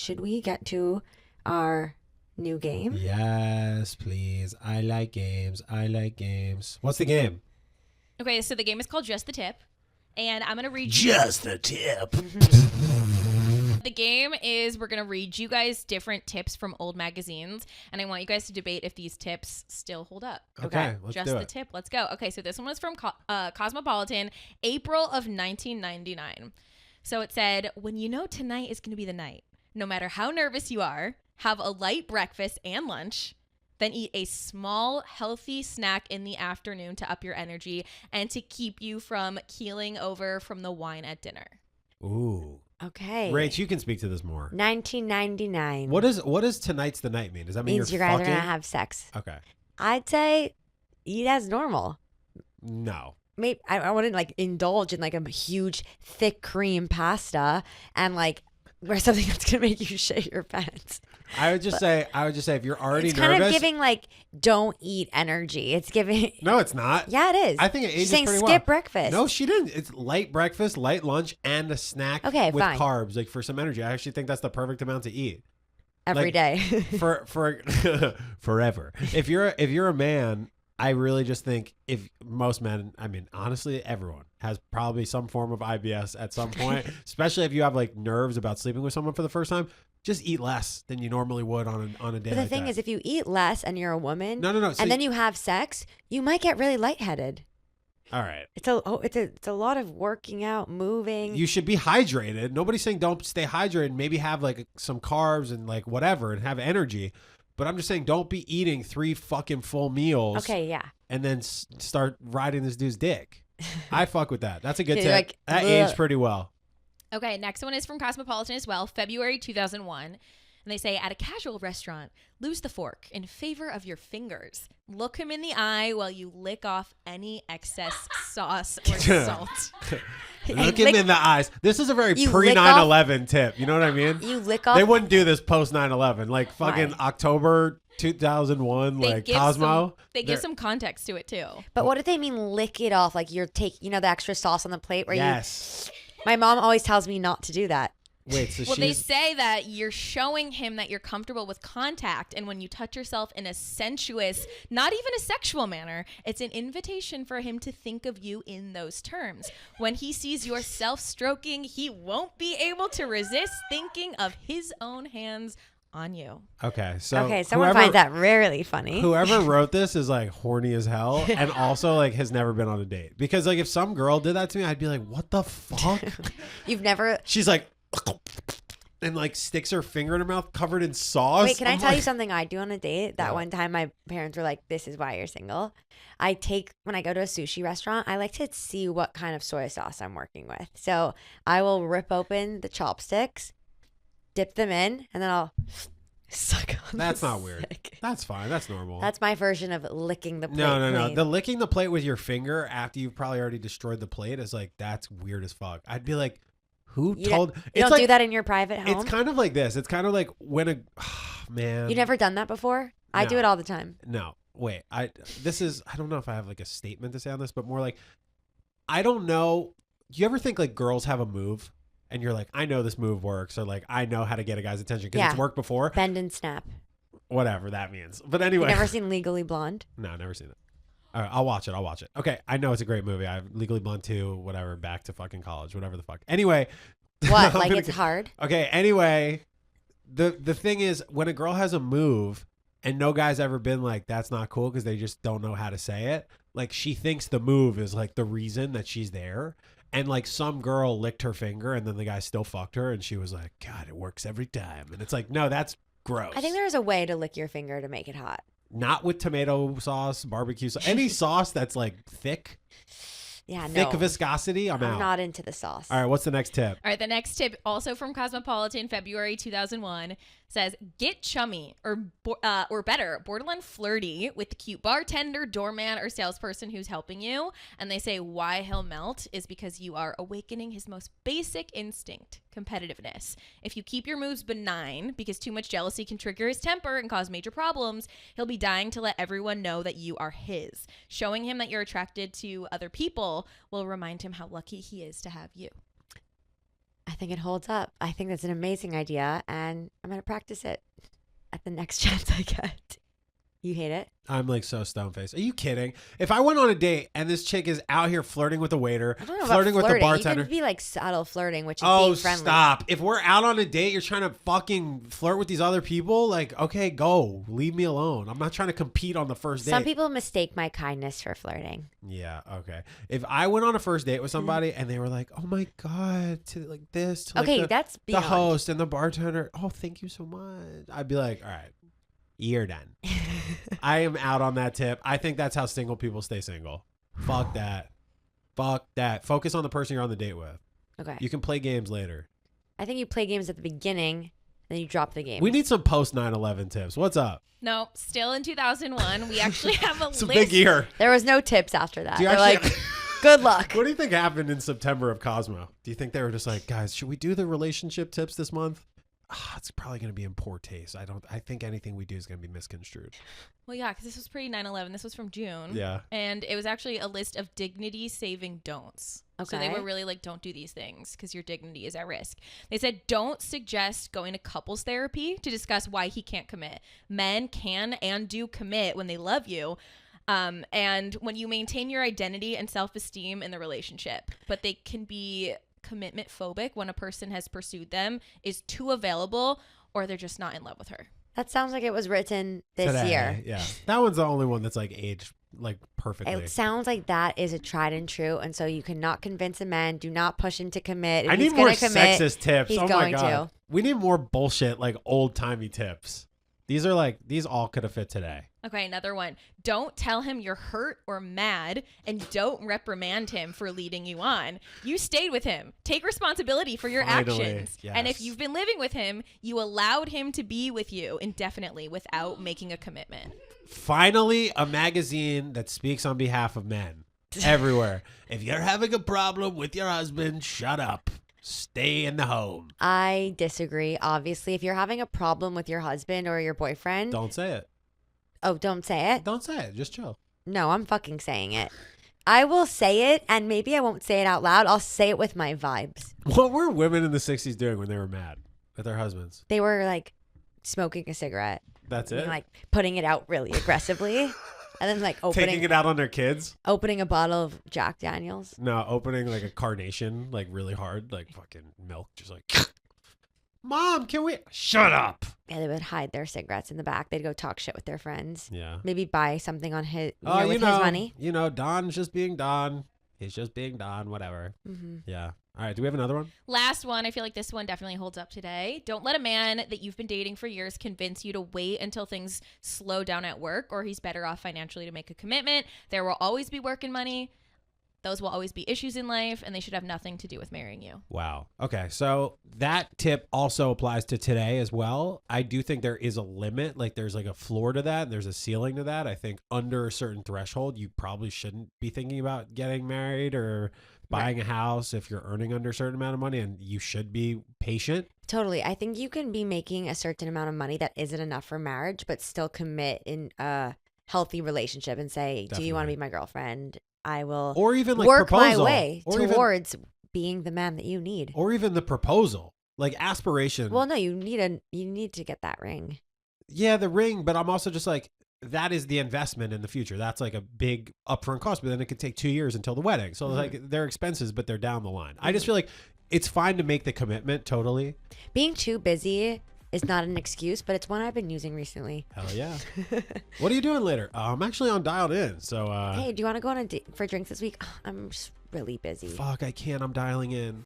should we get to our new game? Yes, please. I like games. What's the game? Okay, so the game is called Just the Tip. And I'm going to read Just the Tip. The game is we're going to read you guys different tips from old magazines. And I want you guys to debate if these tips still hold up. Okay, let's Just do the it. Tip. Let's go. Okay, so this one was from Cosmopolitan, April of 1999. So it said, when you know tonight is going to be the night, no matter how nervous you are, have a light breakfast and lunch, then eat a small, healthy snack in the afternoon to up your energy and to keep you from keeling over from the wine at dinner. Ooh. Okay. Rach, you can speak to this more. 1999. What does tonight's the night mean? Does that mean means you you're guys are fucking? going to have sex. Okay. I'd say eat as normal. No. Maybe I wouldn't like indulge in like a huge thick cream pasta and like wear something that's gonna make you shit your pants. I would just say if you're already It's nervous. kind of giving like don't eat energy. It's giving. No, it's not. Yeah, it is. I think it ages She's saying pretty skip well. breakfast. No, she didn't. It's light breakfast, light lunch, and a snack Okay, with fine. carbs, like for some energy. I actually think that's the perfect amount to eat. Every like, day. for forever. If you're a man, I really just think if most men, I mean, honestly, everyone has probably some form of IBS at some point, especially if you have like nerves about sleeping with someone for the first time. Just eat less than you normally would on a day. But the like thing that. is, if you eat less and you're a woman, no. So and then you have sex, you might get really lightheaded. all right. It's a lot of working out, moving. You should be hydrated. Nobody's saying don't stay hydrated. Maybe have like some carbs and like whatever and have energy. But I'm just saying don't be eating 3 fucking full meals. Okay, yeah. And then start riding this dude's dick. I fuck with that. That's a good You're tip. like, That "Ugh." aged pretty well. Okay, next one is from Cosmopolitan as well, February 2001. And they say, at a casual restaurant, lose the fork in favor of your fingers. Look him in the eye while you lick off any excess sauce or salt. Look him in the eyes. This is a very You pre lick 9/11 tip. You know what I mean? You lick off. They wouldn't do this post 9/11. Like fucking Why? October 2001, like Cosmo. They give some context to it too. But what if they mean lick it off? Like you're taking, the extra sauce on the plate where Yes. My mom always tells me not to do that. Wait, so Well, they she's... say that you're showing him that you're comfortable with contact, and when you touch yourself in a sensuous, not even a sexual manner, it's an invitation for him to think of you in those terms. When he sees your self-stroking, he won't be able to resist thinking of his own hands on you. Okay, so Someone finds that rarely funny. Whoever wrote this is like horny as hell and also like has never been on a date. Because like if some girl did that to me, I'd be like, what the fuck? You've never. She's like and like sticks her finger in her mouth covered in sauce. Wait, can I I'm tell you like- something I do on a date? That Yeah. one time my parents were like, this is why you're single. When I go to a sushi restaurant, I like to see what kind of soy sauce I'm working with. So I will rip open the chopsticks, dip them in, and then I'll suck on That's the not weird. stick. That's fine. That's normal. That's my version of licking the plate. No. clean. The licking the plate with your finger after you've probably already destroyed the plate is like, that's weird as fuck. I'd be like, who You told? You don't like, do that in your private home? It's kind of like this. It's kind of like when a man. You've never done that before? I do No. it all the time. No, wait. I don't know if I have like a statement to say on this, but more like, I don't know. Do you ever think like girls have a move and you're like, I know this move works, or like I know how to get a guy's attention because Yeah. it's worked before? Bend and snap. Whatever that means. But You anyway, never seen Legally Blonde? no, never seen it. All right, I'll watch it. Okay, I know it's a great movie. I have Legally Blonde 2, whatever, Back to fucking College, whatever the fuck. Anyway. What? I'm Like gonna it's get- hard? Okay, anyway, the thing is when a girl has a move and no guy's ever been like, that's not cool because they just don't know how to say it. Like she thinks the move is like the reason that she's there. And like some girl licked her finger and then the guy still fucked her and she was like, God, it works every time. And it's like, no, that's gross. I think there's a way to lick your finger to make it hot. Not with tomato sauce, barbecue sauce, any sauce that's like thick Yeah, viscosity. I'm out. not into the sauce. All right, what's the next tip? All right, the next tip, also from Cosmopolitan, February 2001, says get chummy or better, borderline flirty with the cute bartender, doorman, or salesperson who's helping you. And they say why he'll melt is because you are awakening his most basic instinct, competitiveness. If you keep your moves benign, because too much jealousy can trigger his temper and cause major problems, he'll be dying to let everyone know that you are his. Showing him that you're attracted to other people will remind him how lucky he is to have you. I think it holds up. I think that's an amazing idea, and I'm going to practice it at the next chance I get. You hate it? I'm like so stone faced. Are you kidding? If I went on a date and this chick is out here flirting with the waiter, I don't know flirting about with the flirting. bartender. You can be like subtle flirting, which is Oh, being friendly. stop. If we're out on a date, you're trying to fucking flirt with these other people, like, okay, go. Leave me alone. I'm not trying to compete on the first date. Some people mistake my kindness for flirting. Yeah, okay. If I went on a first date with somebody and they were like, oh my God, to like this, to like Okay, the, that's the beyond. host and the bartender, oh, thank you so much. I'd be like, all right, you're done. I am out on that tip. I think that's how single people stay single. Fuck that. Fuck that. Focus on the person you're on the date with. Okay. You can play games later. I think you play games at the beginning, then you drop the game. We need some post 9/11 tips. What's up? No, still in 2001. We actually have a It's a list. big year. There was no tips after that. Do you They're actually- like, good luck. What do you think happened in September of Cosmo? Do you think they were just like, guys, should we do the relationship tips this month? It's probably going to be in poor taste. I think anything we do is going to be misconstrued. Well, yeah, because this was pre 9/11. This was from June. Yeah. And it was actually a list of dignity saving don'ts. So they Okay. were really like, don't do these things because your dignity is at risk. They said, don't suggest going to couples therapy to discuss why he can't commit. Men can and do commit when they love you. And when you maintain your identity and self-esteem in the relationship, but they can be commitment phobic when a person has pursued them, is too available, or they're just not in love with her. That sounds like it was written this Today, year. Yeah. That one's the only one that's like aged like perfectly. It sounds like that is a tried and true, and so you cannot convince a man. Do not push him to commit. If I he's need more gonna commit, sexist tips. he's Oh my going God. to. We need more bullshit like old timey tips. These all could have fit today. Okay, another one. Don't tell him you're hurt or mad, and don't reprimand him for leading you on. You stayed with him. Take responsibility for your Finally, actions. And if yes. you've been living with him, you allowed him to be with you indefinitely without making a commitment. Finally, a magazine that speaks on behalf of men everywhere. If you're having a problem with your husband, shut up. Stay in the home. I disagree. Obviously, if you're having a problem with your husband or your boyfriend, Don't say it. don't say it. Don't say it. Just chill. No, I'm fucking saying it. I will say it, and maybe I won't say it out loud. I'll say it with my vibes. What were women in the 60s doing when they were mad with their husbands? They were like smoking a cigarette, That's and, it? like putting it out really aggressively, and then like Taking it out on their kids? opening a bottle of Jack Daniels. No, opening like a carnation like really hard, like fucking milk, just like, Mom, can we? Shut up. Yeah, they would hide their cigarettes in the back. They'd go talk shit with their friends. Yeah. Maybe buy something on his, Oh, with his money. You know, Don's just being Don. He's just being Don, whatever. Mm-hmm. Yeah. All right. Do we have another one? Last one. I feel like this one definitely holds up today. Don't let a man that you've been dating for years convince you to wait until things slow down at work, or he's better off financially to make a commitment. There will always be work and money. Those will always be issues in life, and they should have nothing to do with marrying you. Wow. Okay. So that tip also applies to today as well. I do think there is a limit. Like there's like a floor to that. And there's a ceiling to that. I think under a certain threshold, you probably shouldn't be thinking about getting married or buying a house if you're earning under a certain amount of money, and you should be patient. Totally. I think you can be making a certain amount of money that isn't enough for marriage, but still commit in a healthy relationship and say, do you want to Definitely. be my girlfriend? I will Or even like work proposal. my way or even, towards being the man that you need. or even the proposal, like aspiration. Well, no, you need to get that ring. Yeah, the ring, but I'm also just like, that is the investment in the future. That's like a big upfront cost, but then it could take 2 years until the wedding. So like they're expenses, but they're down the line. I just feel like it's fine to make the commitment totally. Being too busy is not an excuse, but it's one I've been using recently. Hell yeah. What are you doing later? I'm actually on Dialed In. So Hey, do you want to go on a date for drinks this week? I'm just really busy. fuck, I can't. I'm dialing in.